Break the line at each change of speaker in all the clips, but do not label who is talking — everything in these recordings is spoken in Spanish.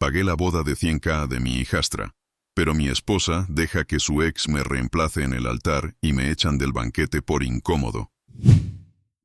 Pagué la boda de 100.000 de mi hijastra, pero mi esposa deja que su ex me reemplace en el altar y me echan del banquete por incómodo.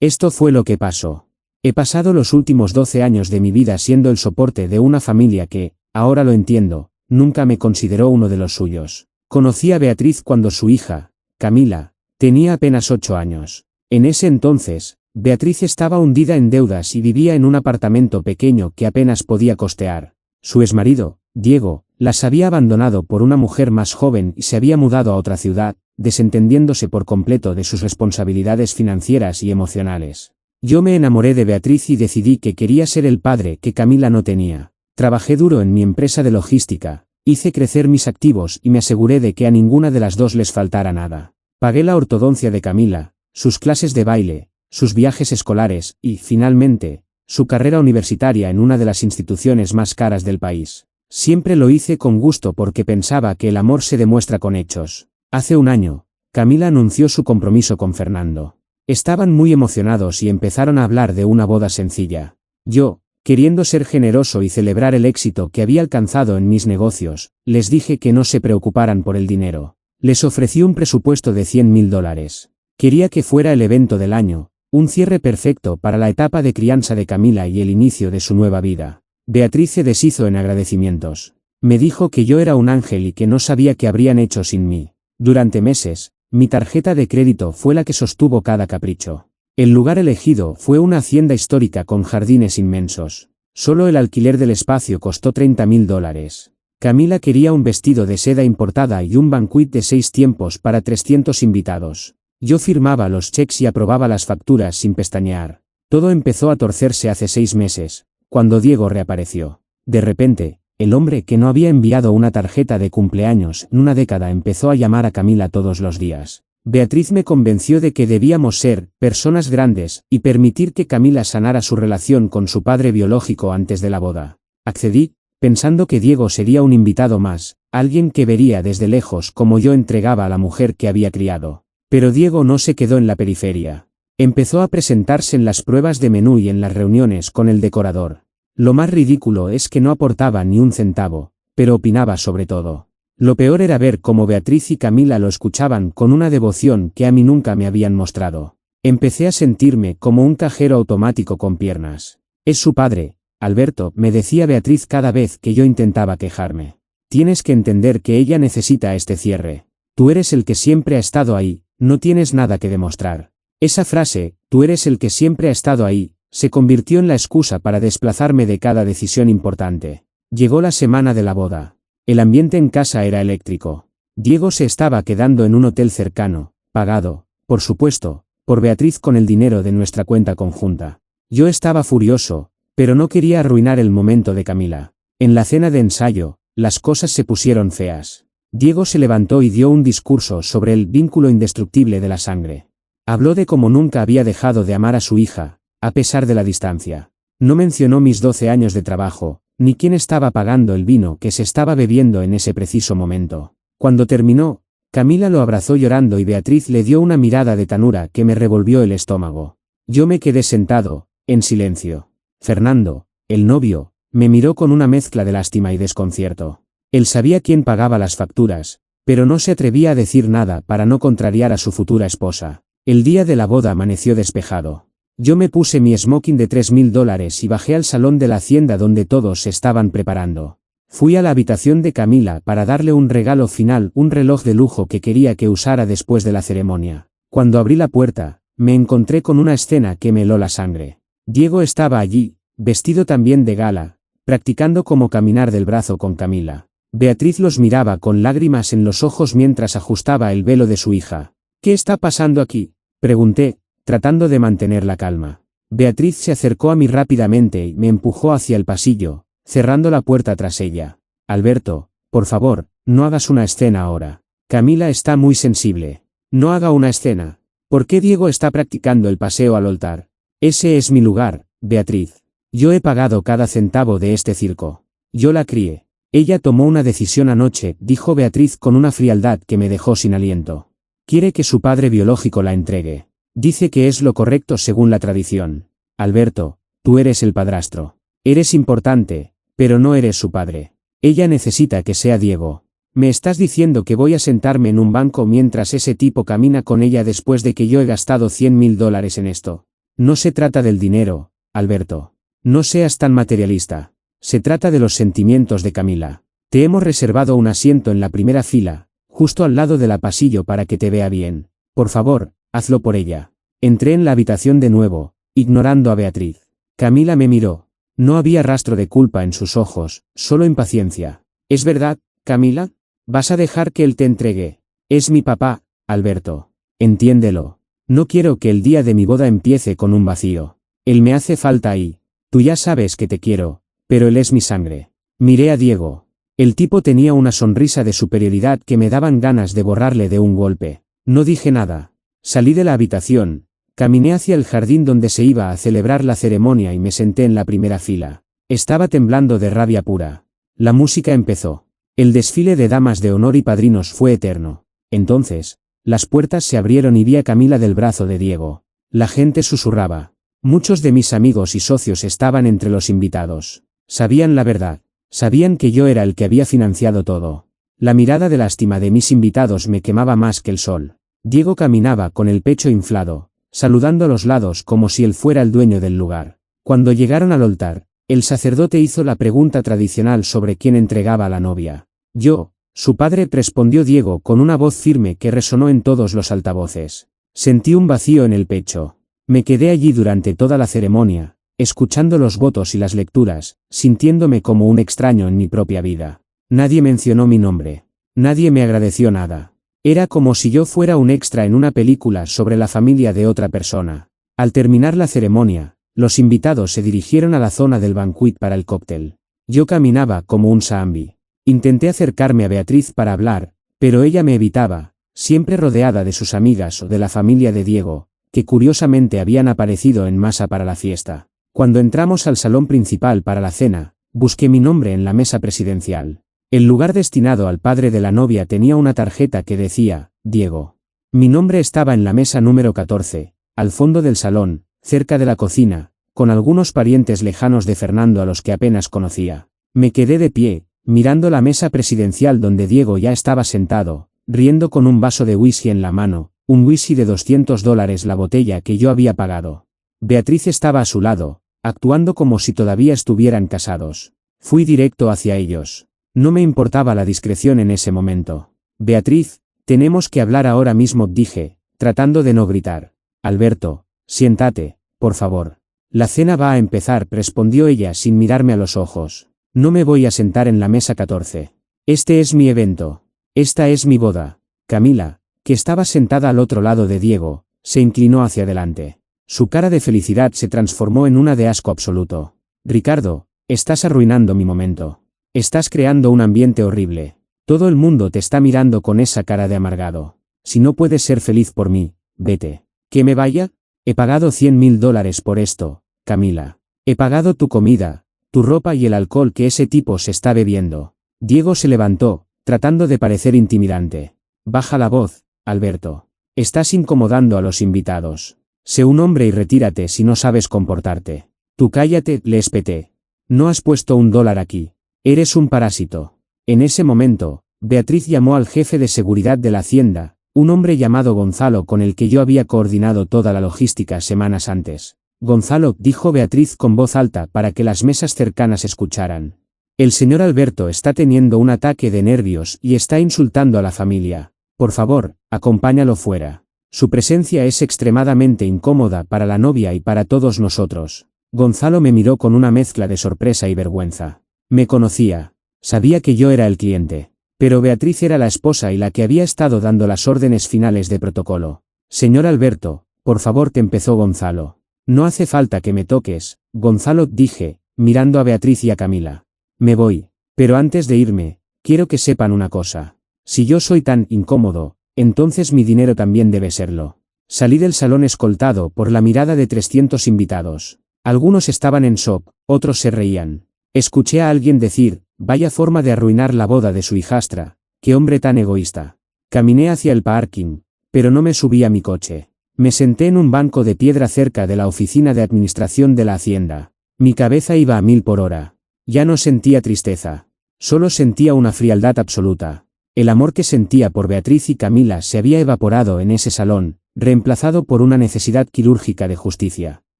Esto fue lo que pasó. He pasado los últimos 12 años de mi vida siendo el soporte de una familia que, ahora lo entiendo, nunca me consideró uno de los suyos. Conocí a Beatriz cuando su hija, Camila, tenía apenas 8 años. En ese entonces, Beatriz estaba hundida en deudas y vivía en un apartamento pequeño que apenas podía costear. Su exmarido, Diego, las había abandonado por una mujer más joven y se había mudado a otra ciudad, desentendiéndose por completo de sus responsabilidades financieras y emocionales. Yo me enamoré de Beatriz y decidí que quería ser el padre que Camila no tenía. Trabajé duro en mi empresa de logística, hice crecer mis activos y me aseguré de que a ninguna de las dos les faltara nada. Pagué la ortodoncia de Camila, sus clases de baile, sus viajes escolares y, finalmente, su carrera universitaria en una de las instituciones más caras del país. Siempre lo hice con gusto porque pensaba que el amor se demuestra con hechos. Hace un año, Camila anunció su compromiso con Fernando. Estaban muy emocionados y empezaron a hablar de una boda sencilla. Yo, queriendo ser generoso y celebrar el éxito que había alcanzado en mis negocios, les dije que no se preocuparan por el dinero. Les ofrecí un presupuesto de $100.000. Quería que fuera el evento del año, un cierre perfecto para la etapa de crianza de Camila y el inicio de su nueva vida. Beatriz se deshizo en agradecimientos. Me dijo que yo era un ángel y que no sabía qué habrían hecho sin mí. Durante meses, mi tarjeta de crédito fue la que sostuvo cada capricho. El lugar elegido fue una hacienda histórica con jardines inmensos. Solo el alquiler del espacio costó $30.000. Camila quería un vestido de seda importada y un banquet de 6 tiempos para 300 invitados. Yo firmaba los cheques y aprobaba las facturas sin pestañear. Todo empezó a torcerse hace 6 meses, cuando Diego reapareció. De repente, el hombre que no había enviado una tarjeta de cumpleaños en una década empezó a llamar a Camila todos los días. Beatriz me convenció de que debíamos ser personas grandes y permitir que Camila sanara su relación con su padre biológico antes de la boda. Accedí, pensando que Diego sería un invitado más, alguien que vería desde lejos cómo yo entregaba a la mujer que había criado. Pero Diego no se quedó en la periferia. Empezó a presentarse en las pruebas de menú y en las reuniones con el decorador. Lo más ridículo es que no aportaba ni un centavo, pero opinaba sobre todo. Lo peor era ver cómo Beatriz y Camila lo escuchaban con una devoción que a mí nunca me habían mostrado. Empecé a sentirme como un cajero automático con piernas. Es su padre, Alberto, me decía Beatriz cada vez que yo intentaba quejarme. Tienes que entender que ella necesita este cierre. Tú eres el que siempre ha estado ahí, no tienes nada que demostrar. Esa frase, tú eres el que siempre ha estado ahí, se convirtió en la excusa para desplazarme de cada decisión importante. Llegó la semana de la boda. El ambiente en casa era eléctrico. Diego se estaba quedando en un hotel cercano, pagado, por supuesto, por Beatriz con el dinero de nuestra cuenta conjunta. Yo estaba furioso, pero no quería arruinar el momento de Camila. En la cena de ensayo, las cosas se pusieron feas. Diego se levantó y dio un discurso sobre el vínculo indestructible de la sangre. Habló de cómo nunca había dejado de amar a su hija, a pesar de la distancia. No mencionó mis 12 años de trabajo, ni quién estaba pagando el vino que se estaba bebiendo en ese preciso momento. Cuando terminó, Camila lo abrazó llorando y Beatriz le dio una mirada de ternura que me revolvió el estómago. Yo me quedé sentado, en silencio. Fernando, el novio, me miró con una mezcla de lástima y desconcierto. Él sabía quién pagaba las facturas, pero no se atrevía a decir nada para no contrariar a su futura esposa. El día de la boda amaneció despejado. Yo me puse mi smoking de $3.000 y bajé al salón de la hacienda donde todos se estaban preparando. Fui a la habitación de Camila para darle un regalo final, un reloj de lujo que quería que usara después de la ceremonia. Cuando abrí la puerta, me encontré con una escena que me heló la sangre. Diego estaba allí, vestido también de gala, practicando cómo caminar del brazo con Camila. Beatriz los miraba con lágrimas en los ojos mientras ajustaba el velo de su hija. ¿Qué está pasando aquí?, pregunté, tratando de mantener la calma. Beatriz se acercó a mí rápidamente y me empujó hacia el pasillo, cerrando la puerta tras ella. Alberto, por favor, no hagas una escena ahora. Camila está muy sensible. No haga una escena. ¿Por qué Diego está practicando el paseo al altar? Ese es mi lugar, Beatriz. Yo he pagado cada centavo de este circo. Yo la crié. Ella tomó una decisión anoche, dijo Beatriz con una frialdad que me dejó sin aliento. Quiere que su padre biológico la entregue. Dice que es lo correcto según la tradición. Alberto, tú eres el padrastro. Eres importante, Pero no eres su padre. Ella necesita que sea Diego. ¿Me estás diciendo que voy a sentarme en un banco mientras ese tipo camina con ella después de que yo he gastado $100.000 en esto? No se trata del dinero, Alberto. No seas tan materialista. Se trata de los sentimientos de Camila. Te hemos reservado un asiento en la primera fila, justo al lado de la pasillo para que te vea bien. Por favor, hazlo por ella. Entré en la habitación de nuevo, ignorando a Beatriz. Camila me miró. No había rastro de culpa en sus ojos, solo impaciencia. ¿Es verdad, Camila? ¿Vas a dejar que él te entregue? Es mi papá, Alberto. Entiéndelo. No quiero que el día de mi boda empiece con un vacío. Él me hace falta y... Tú ya sabes que te quiero, pero él es mi sangre. Miré a Diego. El tipo tenía una sonrisa de superioridad que me daban ganas de borrarle de un golpe. No dije nada. Salí de la habitación, caminé hacia el jardín donde se iba a celebrar la ceremonia y me senté en la primera fila. Estaba temblando de rabia pura. La música empezó. El desfile de damas de honor y padrinos fue eterno. Entonces, las puertas se abrieron y vi a Camila del brazo de Diego. La gente susurraba. Muchos de mis amigos y socios estaban entre los invitados. Sabían la verdad. Sabían que yo era el que había financiado todo. La mirada de lástima de mis invitados me quemaba más que el sol. Diego caminaba con el pecho inflado, saludando a los lados como si él fuera el dueño del lugar. Cuando llegaron al altar, el sacerdote hizo la pregunta tradicional sobre quién entregaba a la novia. Yo, su padre, respondió Diego con una voz firme que resonó en todos los altavoces. Sentí un vacío en el pecho. Me quedé allí durante toda la ceremonia, escuchando los votos y las lecturas, sintiéndome como un extraño en mi propia vida. Nadie mencionó mi nombre. Nadie me agradeció nada. Era como si yo fuera un extra en una película sobre la familia de otra persona. Al terminar la ceremonia, los invitados se dirigieron a la zona del banquet para el cóctel. Yo caminaba como un zombie. Intenté acercarme a Beatriz para hablar, pero ella me evitaba, siempre rodeada de sus amigas o de la familia de Diego, que curiosamente habían aparecido en masa para la fiesta. Cuando entramos al salón principal para la cena, busqué mi nombre en la mesa presidencial. El lugar destinado al padre de la novia tenía una tarjeta que decía, Diego. Mi nombre estaba en la mesa número 14, al fondo del salón, cerca de la cocina, con algunos parientes lejanos de Fernando a los que apenas conocía. Me quedé de pie, mirando la mesa presidencial donde Diego ya estaba sentado, riendo con un vaso de whisky en la mano, un whisky de $200 la botella que yo había pagado. Beatriz estaba a su lado, actuando como si todavía estuvieran casados. Fui directo hacia ellos. No me importaba la discreción en ese momento. Beatriz, tenemos que hablar ahora mismo, dije, tratando de no gritar. Alberto, siéntate, por favor. La cena va a empezar, respondió ella sin mirarme a los ojos. No me voy a sentar en la mesa 14. Este es mi evento. Esta es mi boda. Camila, que estaba sentada al otro lado de Diego, se inclinó hacia adelante. Su cara de felicidad se transformó en una de asco absoluto. Ricardo, estás arruinando mi momento. Estás creando un ambiente horrible. Todo el mundo te está mirando con esa cara de amargado. Si no puedes ser feliz por mí, vete. ¿Que me vaya? He pagado $100.000 por esto, Camila. He pagado tu comida, tu ropa y el alcohol que ese tipo se está bebiendo. Diego se levantó, tratando de parecer intimidante. Baja la voz, Alberto. Estás incomodando a los invitados. Sé un hombre y retírate si no sabes comportarte. Tú cállate, le espeté. No has puesto $1 aquí. Eres un parásito. En ese momento, Beatriz llamó al jefe de seguridad de la hacienda, un hombre llamado Gonzalo con el que yo había coordinado toda la logística semanas antes. Gonzalo, dijo Beatriz con voz alta para que las mesas cercanas escucharan. El señor Alberto está teniendo un ataque de nervios y está insultando a la familia. Por favor, acompáñalo fuera. Su presencia es extremadamente incómoda para la novia y para todos nosotros. Gonzalo me miró con una mezcla de sorpresa y vergüenza. Me conocía. Sabía que yo era el cliente. Pero Beatriz era la esposa y la que había estado dando las órdenes finales de protocolo. Señor Alberto, por favor, te empezó Gonzalo. No hace falta que me toques, Gonzalo, dije, mirando a Beatriz y a Camila. Me voy. Pero antes de irme, quiero que sepan una cosa. Si yo soy tan incómodo, entonces mi dinero también debe serlo. Salí del salón escoltado por la mirada de 300 invitados. Algunos estaban en shock, otros se reían. Escuché a alguien decir, vaya forma de arruinar la boda de su hijastra, qué hombre tan egoísta. Caminé hacia el parking, pero no me subí a mi coche. Me senté en un banco de piedra cerca de la oficina de administración de la hacienda. Mi cabeza iba a 1000 por hora. Ya no sentía tristeza. Solo sentía una frialdad absoluta. El amor que sentía por Beatriz y Camila se había evaporado en ese salón, reemplazado por una necesidad quirúrgica de justicia.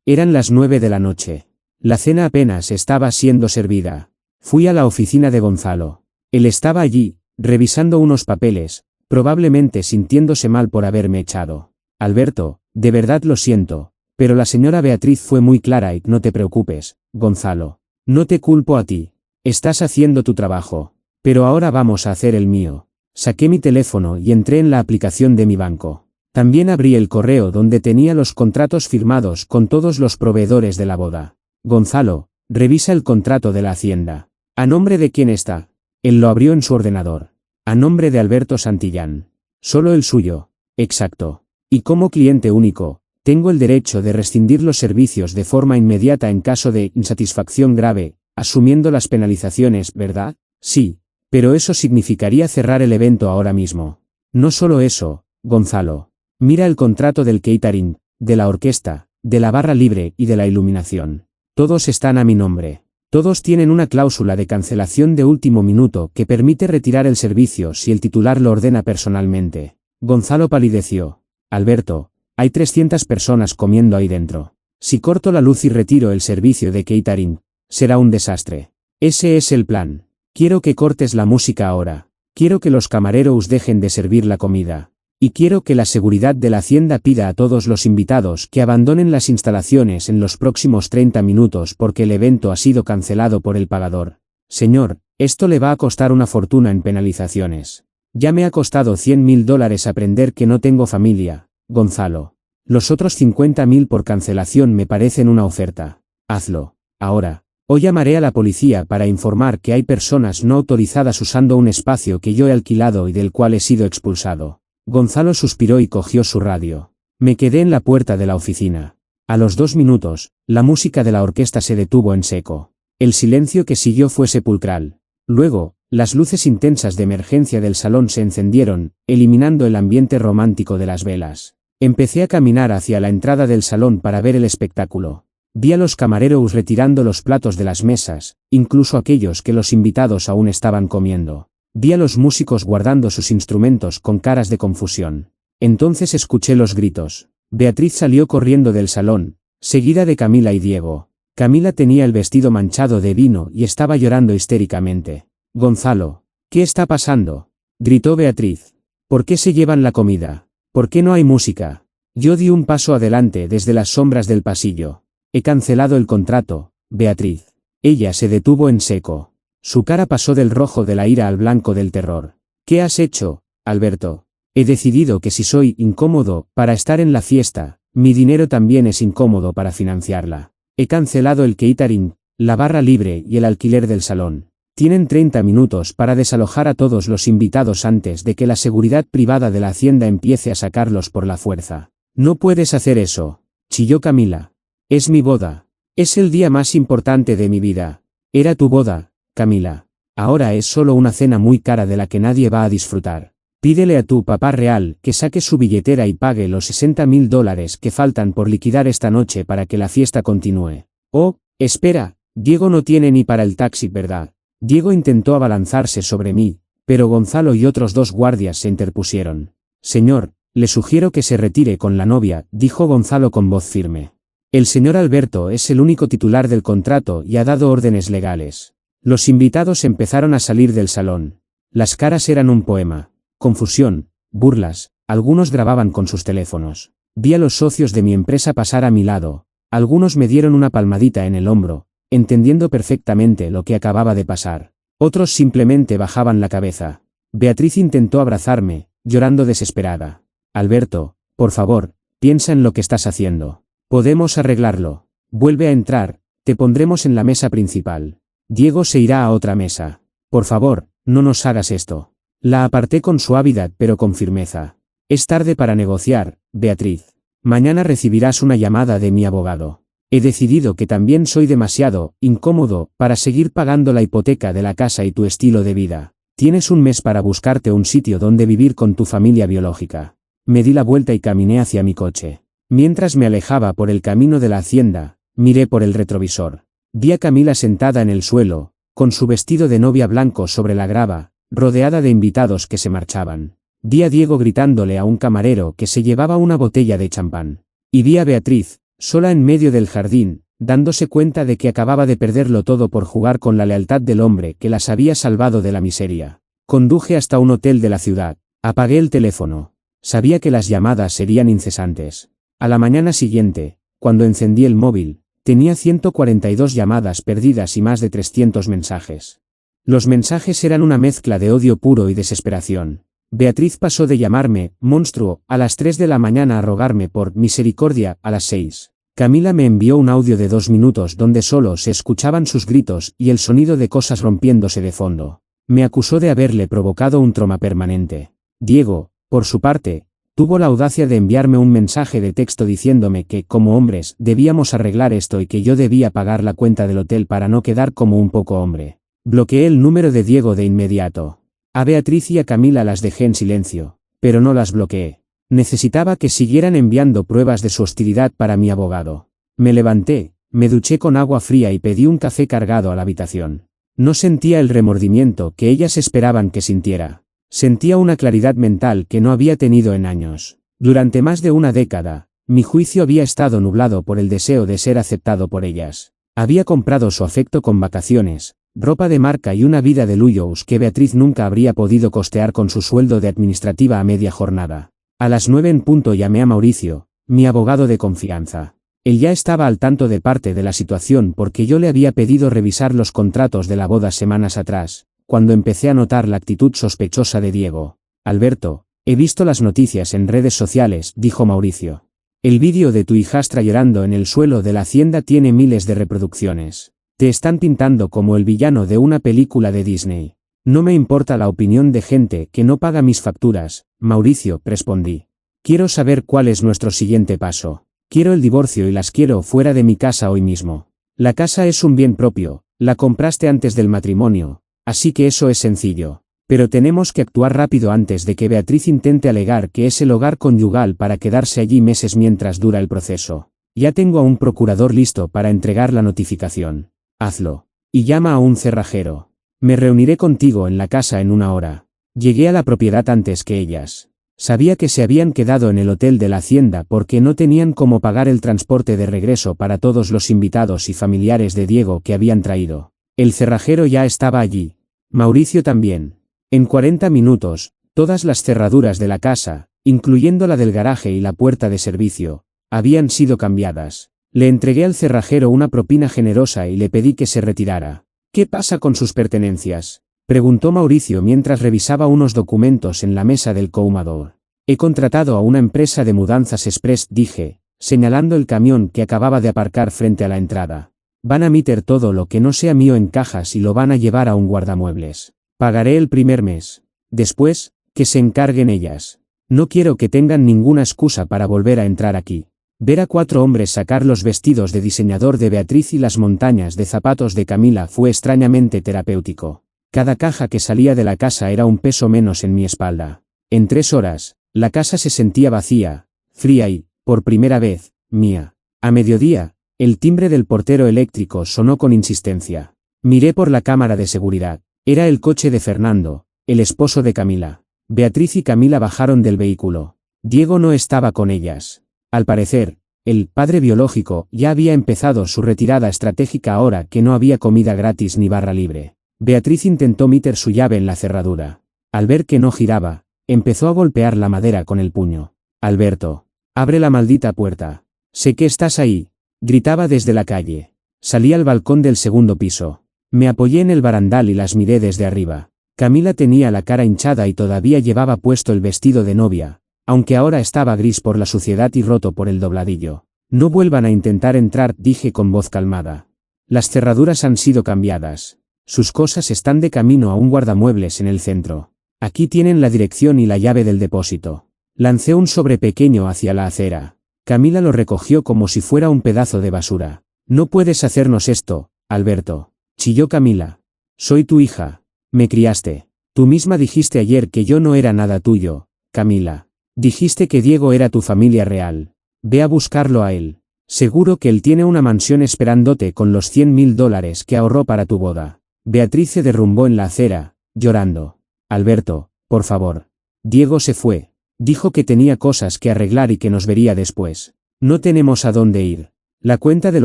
Eran las 9 de la noche. La cena apenas estaba siendo servida. Fui a la oficina de Gonzalo. Él estaba allí, revisando unos papeles, probablemente sintiéndose mal por haberme echado. Alberto, de verdad lo siento, pero la señora Beatriz fue muy clara y no te preocupes, Gonzalo. No te culpo a ti. Estás haciendo tu trabajo. Pero ahora vamos a hacer el mío. Saqué mi teléfono y entré en la aplicación de mi banco. También abrí el correo donde tenía los contratos firmados con todos los proveedores de la boda. Gonzalo, revisa el contrato de la hacienda. ¿A nombre de quién está? Él lo abrió en su ordenador. A nombre de Alberto Santillán. Solo el suyo. Exacto. Y como cliente único, tengo el derecho de rescindir los servicios de forma inmediata en caso de insatisfacción grave, asumiendo las penalizaciones, ¿verdad? Sí, pero eso significaría cerrar el evento ahora mismo. No solo eso, Gonzalo. Mira el contrato del catering, de la orquesta, de la barra libre y de la iluminación. Todos están a mi nombre. Todos tienen una cláusula de cancelación de último minuto que permite retirar el servicio si el titular lo ordena personalmente. Gonzalo palideció. Alberto, hay 300 personas comiendo ahí dentro. Si corto la luz y retiro el servicio de catering, será un desastre. Ese es el plan. Quiero que cortes la música ahora. Quiero que los camareros dejen de servir la comida. Y quiero que la seguridad de la hacienda pida a todos los invitados que abandonen las instalaciones en los próximos 30 minutos porque el evento ha sido cancelado por el pagador. Señor, esto le va a costar una fortuna en penalizaciones. Ya me ha costado $100.000 aprender que no tengo familia, Gonzalo. Los otros 50.000 por cancelación me parecen una oferta. Hazlo. Ahora. O llamaré a la policía para informar que hay personas no autorizadas usando un espacio que yo he alquilado y del cual he sido expulsado. Gonzalo suspiró y cogió su radio. Me quedé en la puerta de la oficina. A los 2 minutos, la música de la orquesta se detuvo en seco. El silencio que siguió fue sepulcral. Luego, las luces intensas de emergencia del salón se encendieron, eliminando el ambiente romántico de las velas. Empecé a caminar hacia la entrada del salón para ver el espectáculo. Vi a los camareros retirando los platos de las mesas, incluso aquellos que los invitados aún estaban comiendo. Vi a los músicos guardando sus instrumentos con caras de confusión. Entonces escuché los gritos. Beatriz salió corriendo del salón, seguida de Camila y Diego. Camila tenía el vestido manchado de vino y estaba llorando histéricamente. Gonzalo, ¿qué está pasando?, gritó Beatriz. ¿Por qué se llevan la comida? ¿Por qué no hay música? Yo di un paso adelante desde las sombras del pasillo. He cancelado el contrato, Beatriz. Ella se detuvo en seco. Su cara pasó del rojo de la ira al blanco del terror. ¿Qué has hecho, Alberto? He decidido que si soy incómodo para estar en la fiesta, mi dinero también es incómodo para financiarla. He cancelado el catering, la barra libre y el alquiler del salón. Tienen 30 minutos para desalojar a todos los invitados antes de que la seguridad privada de la hacienda empiece a sacarlos por la fuerza. No puedes hacer eso, chilló Camila. Es mi boda. Es el día más importante de mi vida. Era tu boda, Camila. Ahora es solo una cena muy cara de la que nadie va a disfrutar. Pídele a tu papá real que saque su billetera y pague los $60.000 que faltan por liquidar esta noche para que la fiesta continúe. Oh, espera, Diego no tiene ni para el taxi, ¿verdad? Diego intentó abalanzarse sobre mí, pero Gonzalo y otros 2 guardias se interpusieron. Señor, le sugiero que se retire con la novia, dijo Gonzalo con voz firme. El señor Alberto es el único titular del contrato y ha dado órdenes legales. Los invitados empezaron a salir del salón. Las caras eran un poema. Confusión, burlas, algunos grababan con sus teléfonos. Vi a los socios de mi empresa pasar a mi lado. Algunos me dieron una palmadita en el hombro, entendiendo perfectamente lo que acababa de pasar. Otros simplemente bajaban la cabeza. Beatriz intentó abrazarme, llorando desesperada. Alberto, por favor, piensa en lo que estás haciendo. Podemos arreglarlo. Vuelve a entrar, te pondremos en la mesa principal. Diego se irá a otra mesa. Por favor, no nos hagas esto. La aparté con suavidad pero con firmeza. Es tarde para negociar, Beatriz. Mañana recibirás una llamada de mi abogado. He decidido que también soy demasiado incómodo para seguir pagando la hipoteca de la casa y tu estilo de vida. Tienes un mes para buscarte un sitio donde vivir con tu familia biológica. Me di la vuelta y caminé hacia mi coche. Mientras me alejaba por el camino de la hacienda, miré por el retrovisor. Vi a Camila sentada en el suelo, con su vestido de novia blanco sobre la grava, rodeada de invitados que se marchaban. Vi a Diego gritándole a un camarero que se llevaba una botella de champán. Y vi a Beatriz, sola en medio del jardín, dándose cuenta de que acababa de perderlo todo por jugar con la lealtad del hombre que las había salvado de la miseria. Conduje hasta un hotel de la ciudad. Apagué el teléfono. Sabía que las llamadas serían incesantes. A la mañana siguiente, cuando encendí el móvil, tenía 142 llamadas perdidas y más de 300 mensajes. Los mensajes eran una mezcla de odio puro y desesperación. Beatriz pasó de llamarme monstruo a las 3 de la mañana a rogarme por misericordia a las 6. Camila me envió un audio de 2 minutos donde solo se escuchaban sus gritos y el sonido de cosas rompiéndose de fondo. Me acusó de haberle provocado un trauma permanente. Diego, por su parte, tuvo la audacia de enviarme un mensaje de texto diciéndome que, como hombres, debíamos arreglar esto y que yo debía pagar la cuenta del hotel para no quedar como un poco hombre. Bloqueé el número de Diego de inmediato. A Beatriz y a Camila las dejé en silencio, pero no las bloqueé. Necesitaba que siguieran enviando pruebas de su hostilidad para mi abogado. Me levanté, me duché con agua fría y pedí un café cargado a la habitación. No sentía el remordimiento que ellas esperaban que sintiera. Sentía una claridad mental que no había tenido en años. Durante más de una década, mi juicio había estado nublado por el deseo de ser aceptado por ellas. Había comprado su afecto con vacaciones, ropa de marca y una vida de lujos que Beatriz nunca habría podido costear con su sueldo de administrativa a media jornada. A las 9 en punto llamé a Mauricio, mi abogado de confianza. Él ya estaba al tanto de parte de la situación porque yo le había pedido revisar los contratos de la boda semanas atrás, cuando empecé a notar la actitud sospechosa de Diego. Alberto, he visto las noticias en redes sociales, dijo Mauricio. El vídeo de tu hijastra llorando en el suelo de la hacienda tiene miles de reproducciones. Te están pintando como el villano de una película de Disney. No me importa la opinión de gente que no paga mis facturas, Mauricio, respondí. Quiero saber cuál es nuestro siguiente paso. Quiero el divorcio y las quiero fuera de mi casa hoy mismo. La casa es un bien propio, la compraste antes del matrimonio, así que eso es sencillo. Pero tenemos que actuar rápido antes de que Beatriz intente alegar que es el hogar conyugal para quedarse allí meses mientras dura el proceso. Ya tengo a un procurador listo para entregar la notificación. Hazlo. Y llama a un cerrajero. Me reuniré contigo en la casa en 1 hora. Llegué a la propiedad antes que ellas. Sabía que se habían quedado en el hotel de la hacienda porque no tenían cómo pagar el transporte de regreso para todos los invitados y familiares de Diego que habían traído. El cerrajero ya estaba allí. Mauricio también. En 40 minutos, todas las cerraduras de la casa, incluyendo la del garaje y la puerta de servicio, habían sido cambiadas. Le entregué al cerrajero una propina generosa y le pedí que se retirara. ¿Qué pasa con sus pertenencias?, preguntó Mauricio mientras revisaba unos documentos en la mesa del comador. He contratado a una empresa de mudanzas express, dije, señalando el camión que acababa de aparcar frente a la entrada. Van a meter todo lo que no sea mío en cajas y lo van a llevar a un guardamuebles. Pagaré el primer mes. Después, que se encarguen ellas. No quiero que tengan ninguna excusa para volver a entrar aquí. Ver a 4 hombres sacar los vestidos de diseñador de Beatriz y las montañas de zapatos de Camila fue extrañamente terapéutico. Cada caja que salía de la casa era un peso menos en mi espalda. En 3 horas, la casa se sentía vacía, fría y, por primera vez, mía. A mediodía, el timbre del portero eléctrico sonó con insistencia. Miré por la cámara de seguridad. Era el coche de Fernando, el esposo de Camila. Beatriz y Camila bajaron del vehículo. Diego no estaba con ellas. Al parecer, el padre biológico ya había empezado su retirada estratégica ahora que no había comida gratis ni barra libre. Beatriz intentó meter su llave en la cerradura. Al ver que no giraba, empezó a golpear la madera con el puño. Alberto, abre la maldita puerta. Sé que estás ahí, gritaba desde la calle. Salí al balcón del segundo piso. Me apoyé en el barandal y las miré desde arriba. Camila tenía la cara hinchada y todavía llevaba puesto el vestido de novia, aunque ahora estaba gris por la suciedad y roto por el dobladillo. No vuelvan a intentar entrar, dije con voz calmada. Las cerraduras han sido cambiadas. Sus cosas están de camino a un guardamuebles en el centro. Aquí tienen la dirección y la llave del depósito. Lancé un sobre pequeño hacia la acera. Camila lo recogió como si fuera un pedazo de basura. No puedes hacernos esto, Alberto, chilló Camila. Soy tu hija. Me criaste. Tú misma dijiste ayer que yo no era nada tuyo, Camila. Dijiste que Diego era tu familia real. Ve a buscarlo a él. Seguro que él tiene una mansión esperándote con los $100.000 que ahorró para tu boda. Beatriz se derrumbó en la acera, llorando. Alberto, por favor. Diego se fue. Dijo que tenía cosas que arreglar y que nos vería después. No tenemos a dónde ir. La cuenta del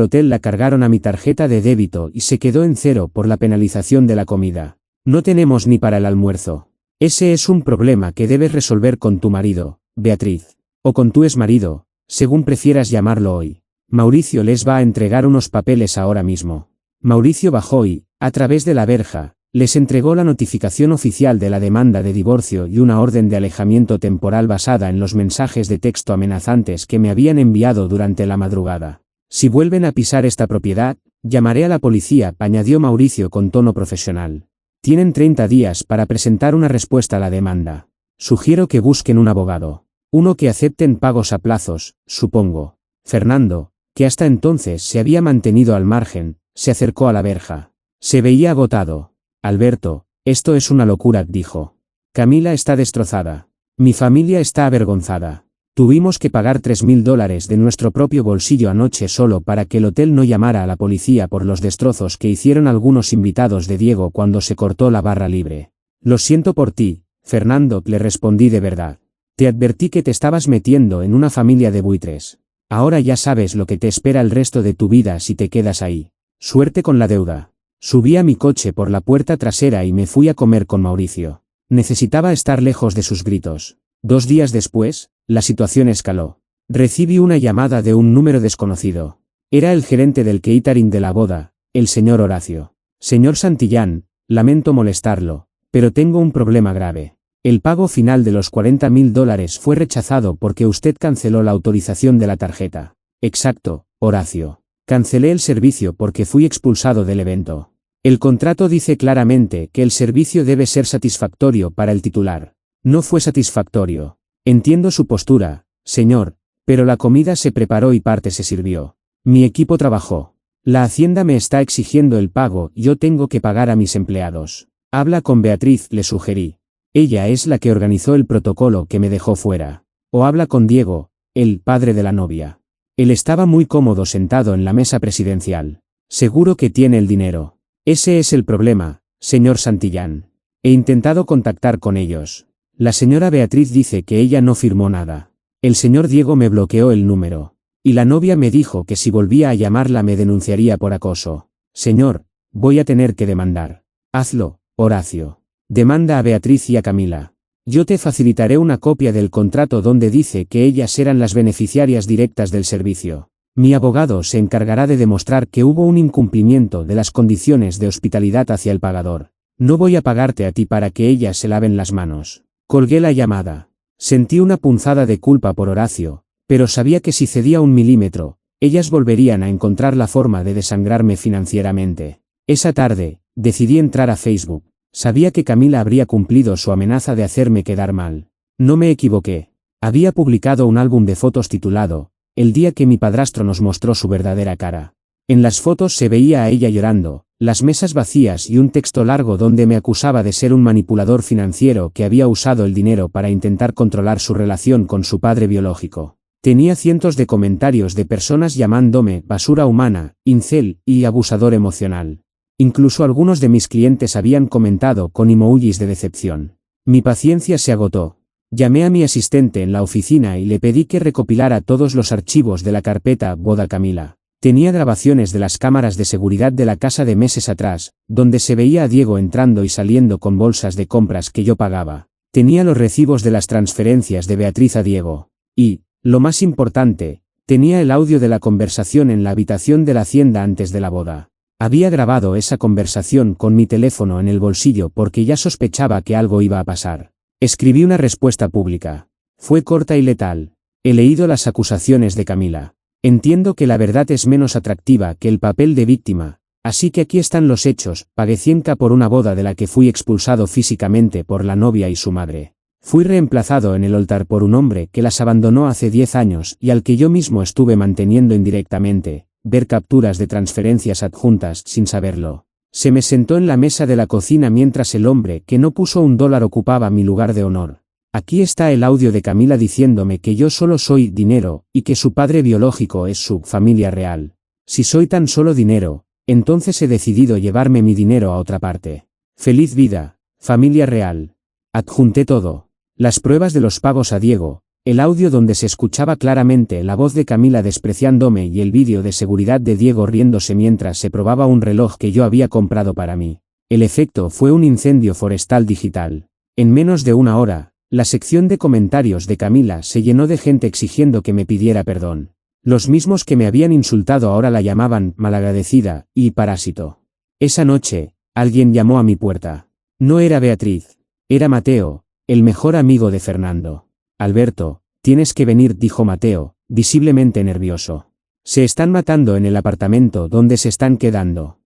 hotel la cargaron a mi tarjeta de débito y se quedó en cero por la penalización de la comida. No tenemos ni para el almuerzo. Ese es un problema que debes resolver con tu marido, Beatriz. O con tu exmarido, según prefieras llamarlo hoy. Mauricio les va a entregar unos papeles ahora mismo. Mauricio bajó y, a través de la verja, les entregó la notificación oficial de la demanda de divorcio y una orden de alejamiento temporal basada en los mensajes de texto amenazantes que me habían enviado durante la madrugada. Si vuelven a pisar esta propiedad, llamaré a la policía, añadió Mauricio con tono profesional. Tienen 30 días para presentar una respuesta a la demanda. Sugiero que busquen un abogado. Uno que acepten pagos a plazos, supongo. Fernando, que hasta entonces se había mantenido al margen, se acercó a la verja. Se veía agotado. Alberto, esto es una locura, dijo. Camila está destrozada. Mi familia está avergonzada. Tuvimos que pagar $3.000 de nuestro propio bolsillo anoche solo para que el hotel no llamara a la policía por los destrozos que hicieron algunos invitados de Diego cuando se cortó la barra libre. Lo siento por ti, Fernando, le respondí de verdad. Te advertí que te estabas metiendo en una familia de buitres. Ahora ya sabes lo que te espera el resto de tu vida si te quedas ahí. Suerte con la deuda. Subí a mi coche por la puerta trasera y me fui a comer con Mauricio. Necesitaba estar lejos de sus gritos. 2 días después, la situación escaló. Recibí una llamada de un número desconocido. Era el gerente del catering de la boda, el señor Horacio. Señor Santillán, lamento molestarlo, pero tengo un problema grave. El pago final de los $40.000 fue rechazado porque usted canceló la autorización de la tarjeta. Exacto, Horacio. Cancelé el servicio porque fui expulsado del evento. El contrato dice claramente que el servicio debe ser satisfactorio para el titular. No fue satisfactorio. Entiendo su postura, señor, pero la comida se preparó y parte se sirvió. Mi equipo trabajó. La Hacienda me está exigiendo el pago y yo tengo que pagar a mis empleados. Habla con Beatriz, le sugerí. Ella es la que organizó el protocolo que me dejó fuera. O habla con Diego, el padre de la novia. Él estaba muy cómodo sentado en la mesa presidencial. Seguro que tiene el dinero. Ese es el problema, señor Santillán. He intentado contactar con ellos. La señora Beatriz dice que ella no firmó nada. El señor Diego me bloqueó el número. Y la novia me dijo que si volvía a llamarla me denunciaría por acoso. Señor, voy a tener que demandar. Hazlo, Horacio. Demanda a Beatriz y a Camila. Yo te facilitaré una copia del contrato donde dice que ellas eran las beneficiarias directas del servicio. Mi abogado se encargará de demostrar que hubo un incumplimiento de las condiciones de hospitalidad hacia el pagador. No voy a pagarte a ti para que ellas se laven las manos. Colgué la llamada. Sentí una punzada de culpa por Horacio, pero sabía que si cedía 1 milímetro, ellas volverían a encontrar la forma de desangrarme financieramente. Esa tarde, decidí entrar a Facebook. Sabía que Camila habría cumplido su amenaza de hacerme quedar mal. No me equivoqué. Había publicado un álbum de fotos titulado El día que mi padrastro nos mostró su verdadera cara. En las fotos se veía a ella llorando, las mesas vacías y un texto largo donde me acusaba de ser un manipulador financiero que había usado el dinero para intentar controlar su relación con su padre biológico. Tenía cientos de comentarios de personas llamándome basura humana, incel y abusador emocional. Incluso algunos de mis clientes habían comentado con emojis de decepción. Mi paciencia se agotó. Llamé a mi asistente en la oficina y le pedí que recopilara todos los archivos de la carpeta Boda Camila. Tenía grabaciones de las cámaras de seguridad de la casa de meses atrás, donde se veía a Diego entrando y saliendo con bolsas de compras que yo pagaba. Tenía los recibos de las transferencias de Beatriz a Diego. Y, lo más importante, tenía el audio de la conversación en la habitación de la hacienda antes de la boda. Había grabado esa conversación con mi teléfono en el bolsillo porque ya sospechaba que algo iba a pasar. Escribí una respuesta pública. Fue corta y letal. He leído las acusaciones de Camila. Entiendo que la verdad es menos atractiva que el papel de víctima, así que aquí están los hechos. Pagué 100K por una boda de la que fui expulsado físicamente por la novia y su madre. Fui reemplazado en el altar por un hombre que las abandonó hace 10 años y al que yo mismo estuve manteniendo indirectamente. Ver capturas de transferencias adjuntas sin saberlo. Se me sentó en la mesa de la cocina mientras el hombre que no puso $1 ocupaba mi lugar de honor. Aquí está el audio de Camila diciéndome que yo solo soy dinero y que su padre biológico es su familia real. Si soy tan solo dinero, Entonces he decidido llevarme mi dinero a otra parte. Feliz vida, familia real. Adjunté todo. Las pruebas de los pagos a Diego, el audio donde se escuchaba claramente la voz de Camila despreciándome y el vídeo de seguridad de Diego riéndose mientras se probaba un reloj que yo había comprado para mí. El efecto fue un incendio forestal digital. En menos de una hora, la sección de comentarios de Camila se llenó de gente exigiendo que me pidiera perdón. Los mismos que me habían insultado ahora la llamaban malagradecida y parásito. Esa noche, alguien llamó a mi puerta. No era Beatriz. Era Mateo, el mejor amigo de Fernando. Alberto, tienes que venir, dijo Mateo, visiblemente nervioso. Se están matando en el apartamento donde se están quedando.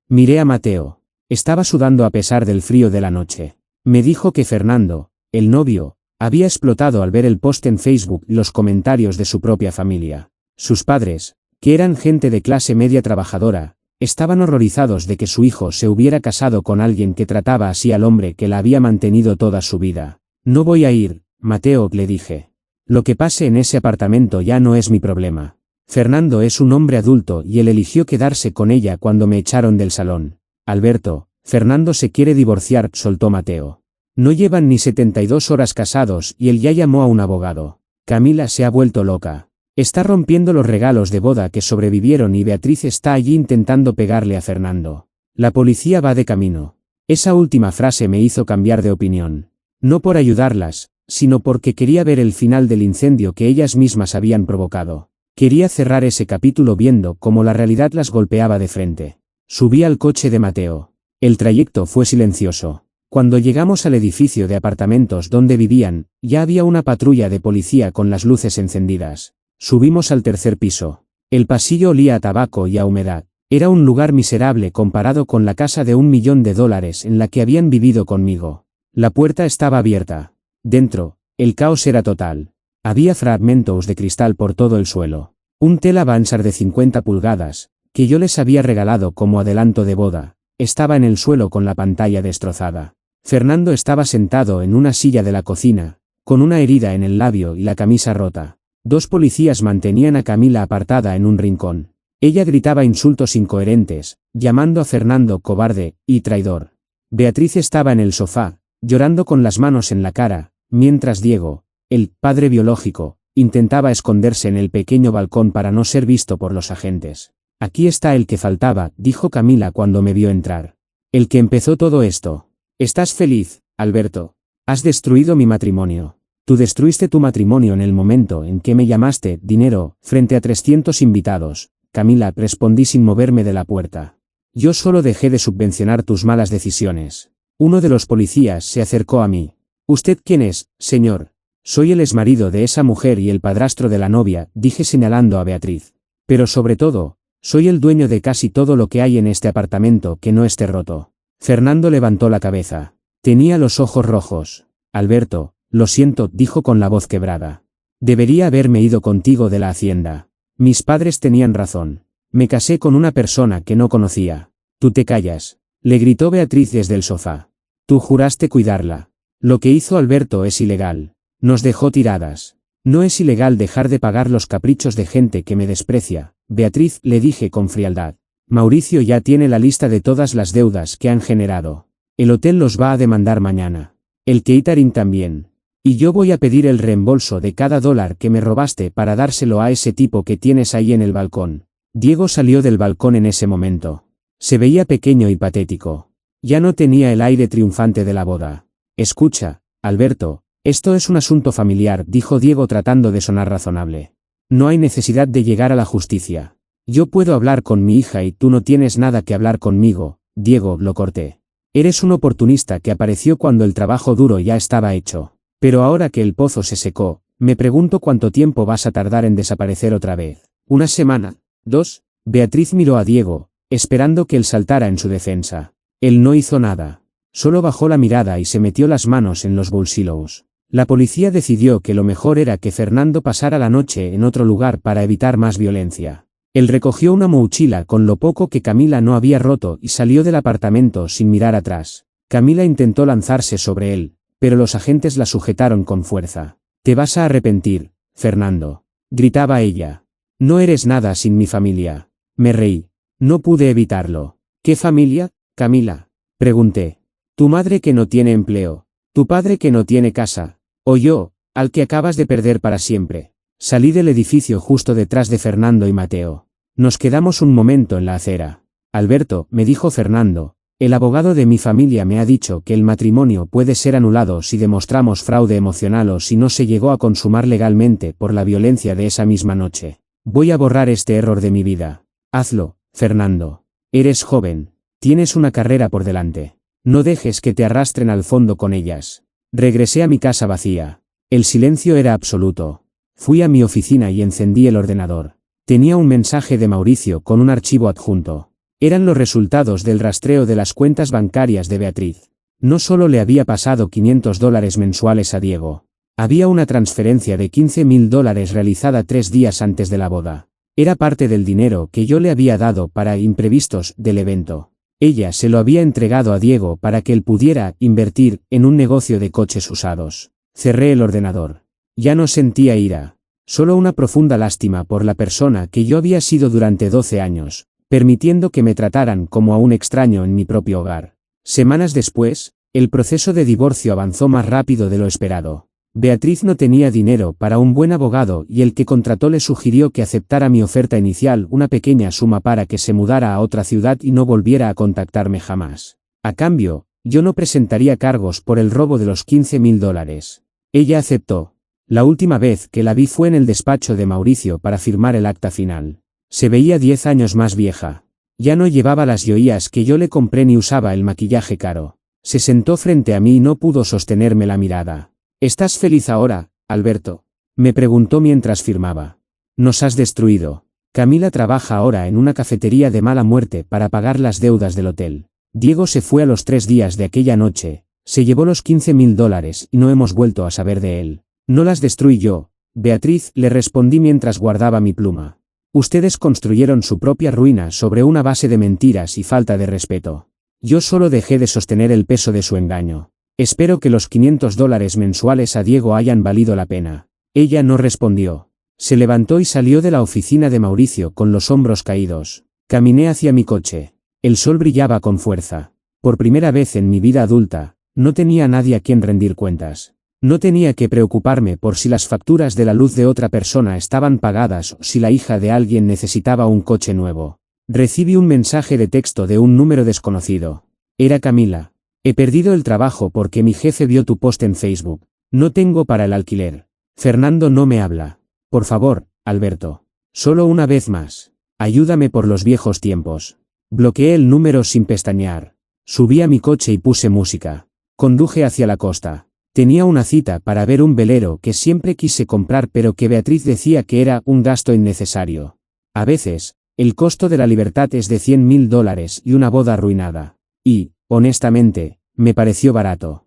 Miré a Mateo. Estaba sudando a pesar del frío de la noche. Me dijo que Fernando, el novio, había explotado al ver el post en Facebook y los comentarios de su propia familia. Sus padres, que eran gente de clase media trabajadora, estaban horrorizados de que su hijo se hubiera casado con alguien que trataba así al hombre que la había mantenido toda su vida. No voy a ir, Mateo, le dije. Lo que pase en ese apartamento ya no es mi problema. Fernando es un hombre adulto y él eligió quedarse con ella cuando me echaron del salón. Alberto, Fernando se quiere divorciar, soltó Mateo. No llevan ni 72 horas casados y él ya llamó a un abogado. Camila se ha vuelto loca. Está rompiendo los regalos de boda que sobrevivieron y Beatriz está allí intentando pegarle a Fernando. La policía va de camino. Esa última frase me hizo cambiar de opinión. No por ayudarlas, sino porque quería ver el final del incendio que ellas mismas habían provocado. Quería cerrar ese capítulo viendo cómo la realidad las golpeaba de frente. Subí al coche de Mateo. El trayecto fue silencioso. Cuando llegamos al edificio de apartamentos donde vivían, ya había una patrulla de policía con las luces encendidas. Subimos al tercer piso. El pasillo olía a tabaco y a humedad. Era un lugar miserable comparado con la casa de $1 millón en la que habían vivido conmigo. La puerta estaba abierta. Dentro, el caos era total. Había fragmentos de cristal por todo el suelo. Un tela Vansar de 50 pulgadas, que yo les había regalado como adelanto de boda, estaba en el suelo con la pantalla destrozada. Fernando estaba sentado en una silla de la cocina, con una herida en el labio y la camisa rota. 2 policías mantenían a Camila apartada en un rincón. Ella gritaba insultos incoherentes, llamando a Fernando cobarde y traidor. Beatriz estaba en el sofá, llorando con las manos en la cara, mientras Diego, el padre biológico, intentaba esconderse en el pequeño balcón para no ser visto por los agentes. Aquí está el que faltaba, dijo Camila cuando me vio entrar. El que empezó todo esto. ¿Estás feliz, Alberto? Has destruido mi matrimonio. Tú destruiste tu matrimonio en el momento en que me llamaste dinero, frente a 300 invitados. Camila, respondí sin moverme de la puerta. Yo solo dejé de subvencionar tus malas decisiones. Uno de los policías se acercó a mí. ¿Usted quién es, señor? Soy el exmarido de esa mujer y el padrastro de la novia, dije señalando a Beatriz. Pero sobre todo, soy el dueño de casi todo lo que hay en este apartamento que no esté roto. Fernando levantó la cabeza. Tenía los ojos rojos. Alberto, lo siento, dijo con la voz quebrada. Debería haberme ido contigo de la hacienda. Mis padres tenían razón. Me casé con una persona que no conocía. Tú te callas, le gritó Beatriz desde el sofá. Tú juraste cuidarla. Lo que hizo Alberto es ilegal. Nos dejó tiradas. No es ilegal dejar de pagar los caprichos de gente que me desprecia, Beatriz, le dije con frialdad. Mauricio ya tiene la lista de todas las deudas que han generado. El hotel los va a demandar mañana. El catering también. Y yo voy a pedir el reembolso de cada dólar que me robaste para dárselo a ese tipo que tienes ahí en el balcón. Diego salió del balcón en ese momento. Se veía pequeño y patético. Ya no tenía el aire triunfante de la boda. Escucha, Alberto, esto es un asunto familiar, dijo Diego tratando de sonar razonable. No hay necesidad de llegar a la justicia. Yo puedo hablar con mi hija y tú no tienes nada que hablar conmigo, Diego, lo corté. Eres un oportunista que apareció cuando el trabajo duro ya estaba hecho. Pero ahora que el pozo se secó, me pregunto cuánto tiempo vas a tardar en desaparecer otra vez. ¿Una semana? ¿2? Beatriz miró a Diego, esperando que él saltara en su defensa. Él no hizo nada. Solo bajó la mirada y se metió las manos en los bolsillos. La policía decidió que lo mejor era que Fernando pasara la noche en otro lugar para evitar más violencia. Él recogió una mochila con lo poco que Camila no había roto y salió del apartamento sin mirar atrás. Camila intentó lanzarse sobre él, pero los agentes la sujetaron con fuerza. Te vas a arrepentir, Fernando, gritaba ella. No eres nada sin mi familia. Me reí. No pude evitarlo. ¿Qué familia, Camila? Pregunté. Tu madre que no tiene empleo, tu padre que no tiene casa, o yo, al que acabas de perder para siempre. Salí del edificio justo detrás de Fernando y Mateo. Nos quedamos un momento en la acera. Alberto, me dijo Fernando, el abogado de mi familia me ha dicho que el matrimonio puede ser anulado si demostramos fraude emocional o si no se llegó a consumar legalmente por la violencia de esa misma noche. Voy a borrar este error de mi vida. Hazlo, Fernando. Eres joven. Tienes una carrera por delante. No dejes que te arrastren al fondo con ellas. Regresé a mi casa vacía. El silencio era absoluto. Fui a mi oficina y encendí el ordenador. Tenía un mensaje de Mauricio con un archivo adjunto. Eran los resultados del rastreo de las cuentas bancarias de Beatriz. No solo le había pasado $500 mensuales a Diego. Había una transferencia de $15.000 realizada 3 días antes de la boda. Era parte del dinero que yo le había dado para imprevistos del evento. Ella se lo había entregado a Diego para que él pudiera invertir en un negocio de coches usados. Cerré el ordenador. Ya no sentía ira. Solo una profunda lástima por la persona que yo había sido durante 12 años. Permitiendo que me trataran como a un extraño en mi propio hogar. Semanas después, el proceso de divorcio avanzó más rápido de lo esperado. Beatriz no tenía dinero para un buen abogado y el que contrató le sugirió que aceptara mi oferta inicial, una pequeña suma para que se mudara a otra ciudad y no volviera a contactarme jamás. A cambio, yo no presentaría cargos por el robo de los $15.000. Ella aceptó. La última vez que la vi fue en el despacho de Mauricio para firmar el acta final. Se veía 10 años más vieja. Ya no llevaba las joyas que yo le compré ni usaba el maquillaje caro. Se sentó frente a mí y no pudo sostenerme la mirada. ¿Estás feliz ahora, Alberto? Me preguntó mientras firmaba. Nos has destruido. Camila trabaja ahora en una cafetería de mala muerte para pagar las deudas del hotel. Diego se fue a los 3 días de aquella noche, se llevó los $15.000 y no hemos vuelto a saber de él. No las destruí yo, Beatriz, le respondí mientras guardaba mi pluma. Ustedes construyeron su propia ruina sobre una base de mentiras y falta de respeto. Yo solo dejé de sostener el peso de su engaño. Espero que los $500 mensuales a Diego hayan valido la pena. Ella no respondió. Se levantó y salió de la oficina de Mauricio con los hombros caídos. Caminé hacia mi coche. El sol brillaba con fuerza. Por primera vez en mi vida adulta, no tenía a nadie a quien rendir cuentas. No tenía que preocuparme por si las facturas de la luz de otra persona estaban pagadas o si la hija de alguien necesitaba un coche nuevo. Recibí un mensaje de texto de un número desconocido. Era Camila. He perdido el trabajo porque mi jefe vio tu post en Facebook. No tengo para el alquiler. Fernando no me habla. Por favor, Alberto. Solo una vez más. Ayúdame por los viejos tiempos. Bloqueé el número sin pestañear. Subí a mi coche y puse música. Conduje hacia la costa. Tenía una cita para ver un velero que siempre quise comprar pero que Beatriz decía que era un gasto innecesario. A veces, el costo de la libertad es de $100.000 y una boda arruinada. Y, honestamente, me pareció barato.